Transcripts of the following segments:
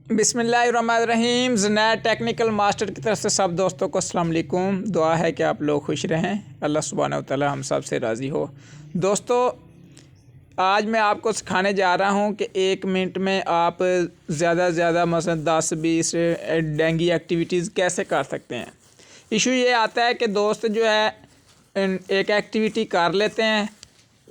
बिस्मिल्लाहिर्रहमानिर्रहीम। Zunair technical master की तरफ से सब दोस्तों को अस्सलाम वालेकुम। दुआ है कि आप लोग खुश रहें, अल्लाह सुब्हानहू व तआला हम सब से राज़ी हो। दोस्तों, आज मैं आपको सिखाने जा रहा हूं कि 1 मिनट में आप ज़्यादा से ज़्यादा मसलन 10-20 डेंगी एक्टिविटीज़ कैसे कर सकते हैं। इशू ये आता है कि दोस्त जो है एक एक्टिविटी कर लेते हैं,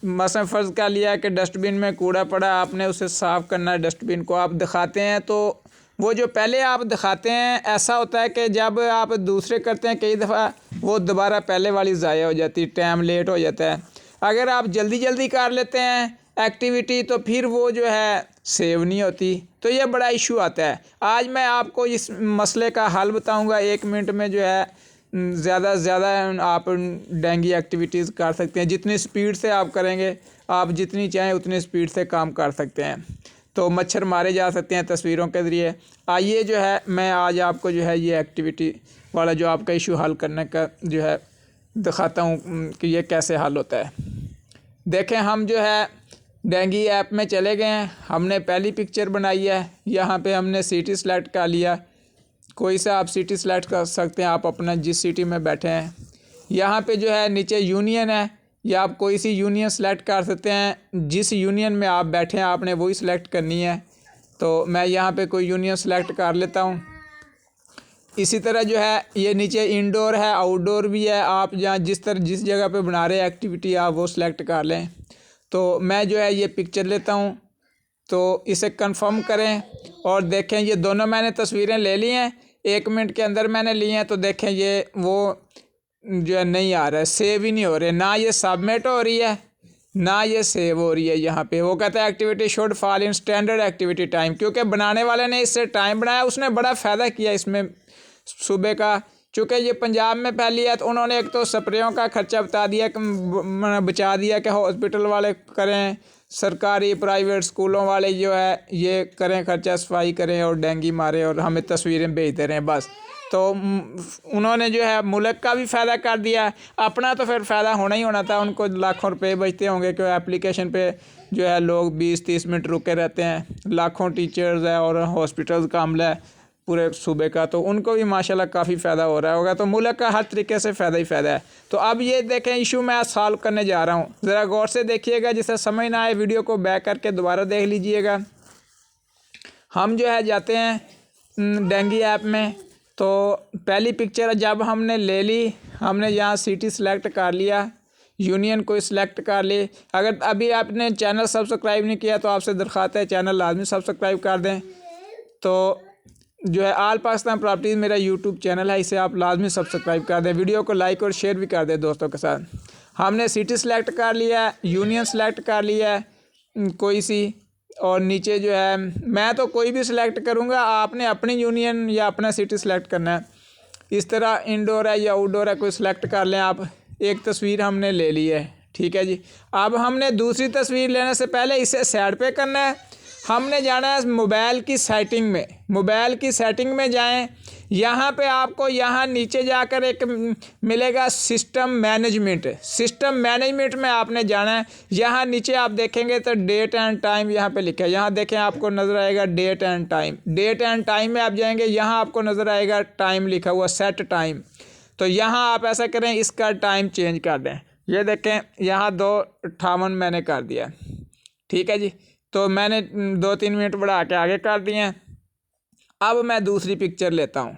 मसलन फ़र्ज़ कर लिया कि डस्टबिन में कूड़ा पड़ा, आपने उसे साफ़ करना है, डस्टबिन को आप दिखाते हैं तो वो जो पहले आप दिखाते हैं ऐसा होता है कि जब आप दूसरे करते हैं कई दफ़ा वो दोबारा पहले वाली ज़ाया हो जाती, टाइम लेट हो जाता है। अगर आप जल्दी जल्दी कर लेते हैं एक्टिविटी तो फिर वो जो है सेव नहीं होती, तो ये बड़ा इशू आता है। आज मैं आपको इस मसले का हल बताऊंगा। 1 मिनट में जो है ज़्यादा से ज़्यादा आप डेंगी एक्टिविटीज़ कर सकते हैं। जितनी स्पीड से आप करेंगे, आप जितनी चाहें उतनी स्पीड से काम कर सकते हैं, तो मच्छर मारे जा सकते हैं तस्वीरों के ज़रिए। आइए जो है मैं आज आपको जो है ये एक्टिविटी वाला जो आपका इशू हल करने का जो है दिखाता हूँ कि ये कैसे हल होता है। देखें, हम जो है डेंगी ऐप में चले गए हैं, हमने पहली पिक्चर बनाई है। यहाँ पे हमने सिटी सेलेक्ट कर लिया, कोई सा आप सिटी सेलेक्ट कर सकते हैं, आप अपना जिस सिटी में बैठे हैं। यहाँ पे जो है नीचे यूनियन है, या आप कोई सी यूनियन सेलेक्ट कर सकते हैं। जिस यूनियन में आप बैठे हैं आपने वही सिलेक्ट करनी है, तो मैं यहाँ पे कोई यूनियन सेलेक्ट कर लेता हूँ। इसी तरह जो है ये नीचे इंडोर है, आउटडोर भी है। आप जहाँ जिस जगह पे बना रहे हैं एक्टिविटी आप वो सिलेक्ट कर लें। तो मैं जो है ये पिक्चर लेता हूँ, तो इसे कंफर्म करें और देखें ये दोनों मैंने तस्वीरें ले ली हैं, 1 मिनट के अंदर मैंने ली हैं। तो देखें ये वो जो है नहीं आ रहा है, सेव ही नहीं हो रहे, ना ये सबमिट हो रही है ना ये सेव हो रही है। यहाँ पे वो कहता है activity should fall in standard activity time, क्योंकि बनाने वाले ने इससे टाइम बनाया, उसने बड़ा फ़ायदा किया इसमें सुबह का। चूँकि ये पंजाब में फैली है तो उन्होंने एक तो स्प्रेयों का खर्चा बता दिया कि बचा दिया कि हॉस्पिटल वाले करें, सरकारी प्राइवेट स्कूलों वाले जो है ये करें खर्चा, सफाई करें और डेंगी मारे और हमें तस्वीरें भेजते रहें बस। तो उन्होंने जो है मुल्क का भी फ़ायदा कर दिया, अपना तो फिर फ़ायदा होना ही होना था। उनको लाखों रुपए बचते होंगे कि एप्लीकेशन पे जो है लोग 20-30 मिनट रुके रहते हैं, लाखों टीचर्स है और हॉस्पिटल्स का अमला है पूरे सूबे का, तो उनको भी माशाल्लाह काफ़ी फ़ायदा हो रहा होगा। तो मुल्क का हर तरीके से फ़ायदा ही फ़ायदा है। तो अब ये देखें इशू मैं सॉल्व करने जा रहा हूँ, ज़रा गौर से देखिएगा, जिससे समझ ना आए वीडियो को बैक करके दोबारा देख लीजिएगा। हम जो है जाते हैं डेंगी ऐप में, तो पहली पिक्चर जब हमने ले ली, हमने यहाँ सिटी सेलेक्ट कर लिया, यूनियन को सिलेक्ट कर ली। अगर अभी आपने चैनल सब्सक्राइब नहीं किया तो आपसे दरख्वास्त है चैनल लाजमी सब्सक्राइब कर दें। तो जो है आल पाकिस्तान प्रॉपर्टीज़ मेरा यूट्यूब चैनल है, इसे आप लाजमी सब्सक्राइब कर दें, वीडियो को लाइक और शेयर भी कर दें दोस्तों के साथ। हमने सिटी सेलेक्ट कर लिया, यूनियन सेलेक्ट कर लिया कोई सी, और नीचे जो है मैं तो कोई भी सिलेक्ट करूँगा, आपने अपनी यूनियन या अपना सिटी सेलेक्ट करना है। इस तरह इंडोर है या आउटडोर है कोई सिलेक्ट कर लें आप। एक तस्वीर हमने ले ली है, ठीक है जी। अब हमने दूसरी तस्वीर लेने से पहले इसे साइड पे करना है। हमने जाना है मोबाइल की सेटिंग में, मोबाइल की सेटिंग में जाएं। यहाँ पे आपको यहाँ नीचे जाकर एक मिलेगा सिस्टम मैनेजमेंट, सिस्टम मैनेजमेंट में आपने जाना है। यहाँ नीचे आप देखेंगे तो डेट एंड टाइम यहाँ पे लिखा है, यहाँ देखें आपको नज़र आएगा date and time. Date and time में आप जाएंगे, यहाँ आपको नज़र आएगा टाइम लिखा हुआ, सेट टाइम। तो यहाँ आप ऐसा करें, इसका टाइम चेंज कर दें। ये देखें यहाँ 2:58 मैंने कर दिया, ठीक है जी। तो मैंने 2-3 मिनट बढ़ा के आगे कर दिए हैं। अब मैं दूसरी पिक्चर लेता हूँ,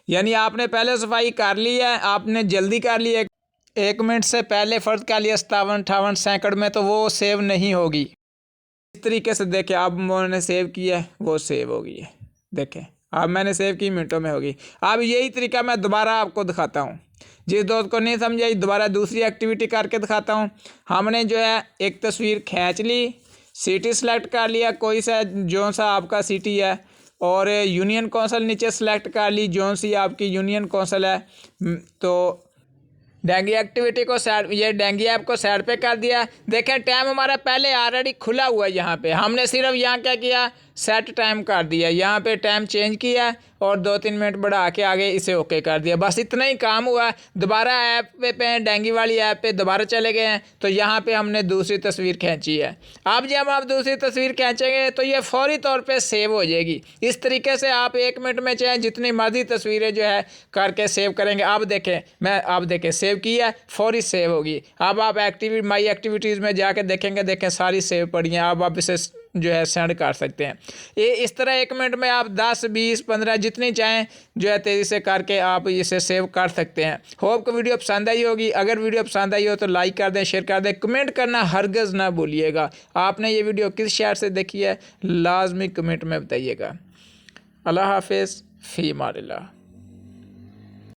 यानी आपने पहले सफाई कर ली है, आपने जल्दी कर ली है, 1 मिनट से पहले फ़र्ज कर लिया 57-58 सेकंड में, तो वो सेव नहीं होगी। इस तरीके से देखें, अब मैंने सेव किया है, वो सेव हो गई है। देखें अब मैंने सेव की, मिनटों में होगी। अब यही तरीका मैं दोबारा आपको दिखाता हूँ, जिस दोस्त को नहीं समझ आई दोबारा दूसरी एक्टिविटी करके दिखाता हूँ। हमने जो है एक तस्वीर खींच ली, सिटी सेलेक्ट कर लिया कोई सा जो सा आपका सिटी है, और यूनियन कौंसल नीचे सेलेक्ट कर ली जो सी आपकी यूनियन कौंसल है। तो डेंगी एक्टिविटी को साइड, ये डेंगी ऐप को साइड पे कर दिया। देखें टाइम हमारा पहले ऑलरेडी खुला हुआ है, यहाँ पे हमने सिर्फ यहाँ क्या किया, सेट टाइम कर दिया, यहाँ पे टाइम चेंज किया और 2-3 मिनट बढ़ा के आगे इसे ओके कर दिया। बस इतना ही काम हुआ। दोबारा ऐप पे डेंगी वाली ऐप पे दोबारा चले गए हैं तो यहाँ पे हमने दूसरी तस्वीर खींची है। अब जब आप दूसरी तस्वीर खींचेंगे तो ये फौरी तौर पे सेव हो जाएगी। इस तरीके से आप 1 मिनट में चाहे जितनी मर्जी तस्वीरें जो है करके सेव करेंगे। अब देखें सेव किया, फौरी सेव होगी। अब आप माई एक्टिविटीज़ में जाके देखें सारी सेव पड़ी हैं। अब आप इसे जो है सेंड कर सकते हैं। ये इस तरह 1 मिनट में आप 10, 20, 15 जितनी चाहें जो है तेज़ी से करके आप इसे सेव कर सकते हैं। होप को वीडियो पसंद आई होगी। अगर वीडियो पसंद आई हो तो लाइक कर दें, शेयर कर दें, कमेंट करना हरगज़ ना भूलिएगा। आपने ये वीडियो किस शहर से देखी है लाजमी कमेंट में बताइएगा। अल्लाह हाफिज़, फ़ी अमान अल्लाह।